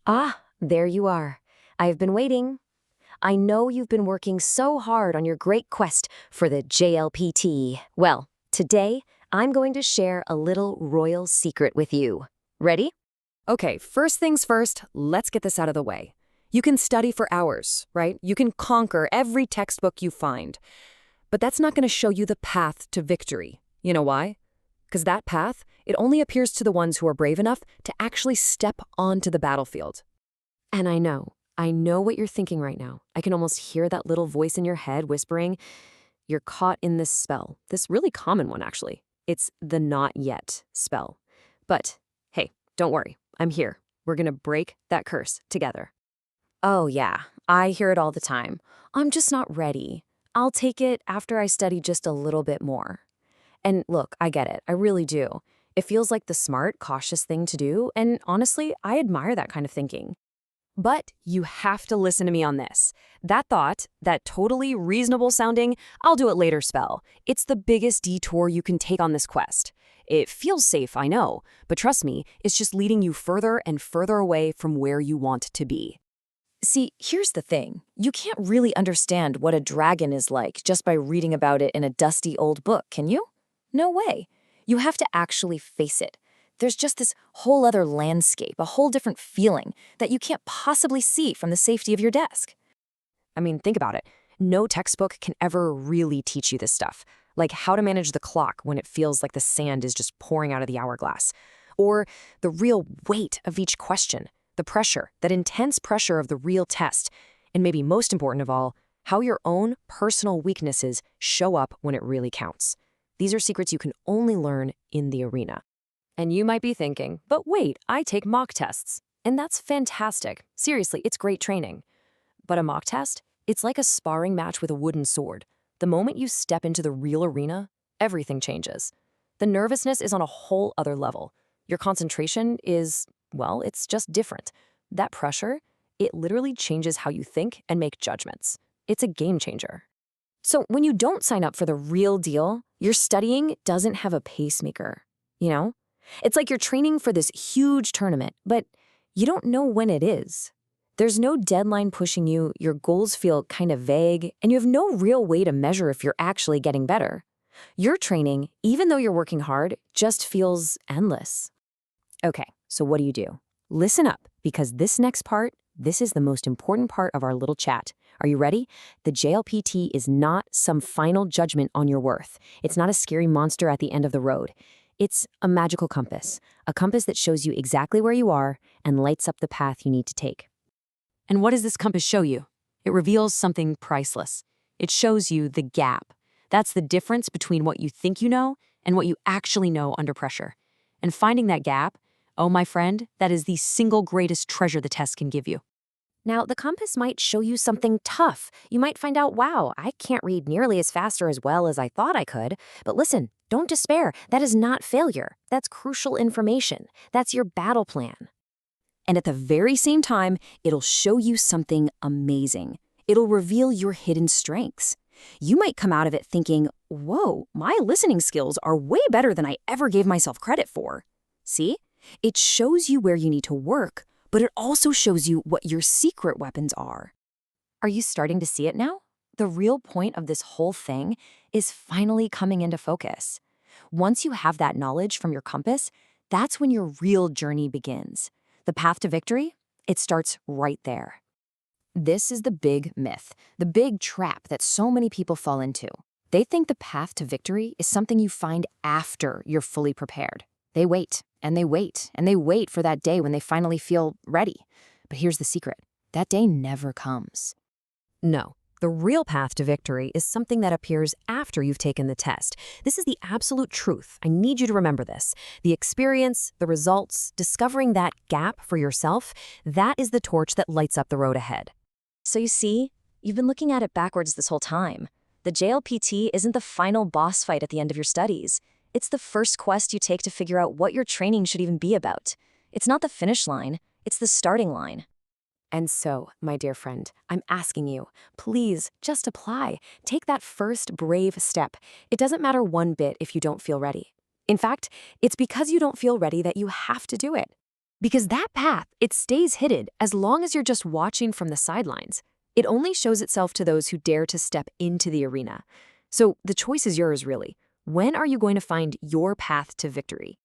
Ah, there you are. I have been waiting. I know you've been working so hard on your great quest for the JLPT. Well, today I'm going to share a little royal secret with you. Ready? Okay, first things first, let's get this out of the way. You can study for hours, right? You can conquer every textbook you find. But that's not going to show you the path to victory. You know why? Because that path, it only appears to the ones who are brave enough to actually step onto the battlefield. And I know what you're thinking right now. I can almost hear that little voice in your head whispering, you're caught in this spell. This really common one, actually. It's the not yet spell. But hey, don't worry. I'm here. We're going to break that curse together. Oh, yeah, I hear it all the time. I'm just not ready. I'll take it after I study just a little bit more. And look, I get it. I really do. It feels like the smart, cautious thing to do, and honestly, I admire that kind of thinking. But you have to listen to me on this. That thought, that totally reasonable sounding, I'll do it later spell, it's the biggest detour you can take on this quest. It feels safe, I know, but trust me, it's just leading you further and further away from where you want to be. See, here's the thing. You can't really understand what a dragon is like just by reading about it in a dusty old book, can you? No way. You have to actually face it. There's just this whole other landscape, a whole different feeling that you can't possibly see from the safety of your desk. I mean, think about it. No textbook can ever really teach you this stuff, like how to manage the clock when it feels like the sand is just pouring out of the hourglass, or the real weight of each question, the pressure, that intense pressure of the real test, and maybe most important of all, how your own personal weaknesses show up when it really counts. These are secrets you can only learn in the arena. And you might be thinking, but wait, I take mock tests. And that's fantastic. Seriously, it's great training. But a mock test? It's like a sparring match with a wooden sword. The moment you step into the real arena, everything changes. The nervousness is on a whole other level. Your concentration is, well, it's just different. That pressure, it literally changes how you think and make judgments. It's a game changer. So when you don't sign up for the real deal, your studying doesn't have a pacemaker, you know? It's like you're training for this huge tournament, but you don't know when it is. There's no deadline pushing you, your goals feel kind of vague, and you have no real way to measure if you're actually getting better. Your training, even though you're working hard, just feels endless. Okay, so what do? Listen up, because this next part, this is the most important part of our little chat. Are you ready? The JLPT is not some final judgment on your worth. It's not a scary monster at the end of the road. It's a magical compass, a compass that shows you exactly where you are and lights up the path you need to take. And what does this compass show you? It reveals something priceless. It shows you the gap. That's the difference between what you think you know and what you actually know under pressure. And finding that gap, oh, my friend, that is the single greatest treasure the test can give you. Now, the compass might show you something tough. You might find out, wow, I can't read nearly as fast or as well as I thought I could. But listen, don't despair. That is not failure. That's crucial information. That's your battle plan. And at the very same time, it'll show you something amazing. It'll reveal your hidden strengths. You might come out of it thinking, whoa, my listening skills are way better than I ever gave myself credit for. See? It shows you where you need to work, but it also shows you what your secret weapons are. Are you starting to see it now? The real point of this whole thing is finally coming into focus. Once you have that knowledge from your compass, that's when your real journey begins. The path to victory, it starts right there. This is the big myth, the big trap that so many people fall into. They think the path to victory is something you find after you're fully prepared. They wait, and they wait, and they wait for that day when they finally feel ready. But here's the secret. That day never comes. No, the real path to victory is something that appears after you've taken the test. This is the absolute truth. I need you to remember this. The experience, the results, discovering that gap for yourself, that is the torch that lights up the road ahead. So you see, you've been looking at it backwards this whole time. The JLPT isn't the final boss fight at the end of your studies. It's the first quest you take to figure out what your training should even be about. It's not the finish line, it's the starting line. And so, my dear friend, I'm asking you, please just apply. Take that first brave step. It doesn't matter one bit if you don't feel ready. In fact, it's because you don't feel ready that you have to do it. Because that path, it stays hidden as long as you're just watching from the sidelines. It only shows itself to those who dare to step into the arena. So the choice is yours, really. When are you going to find your path to victory?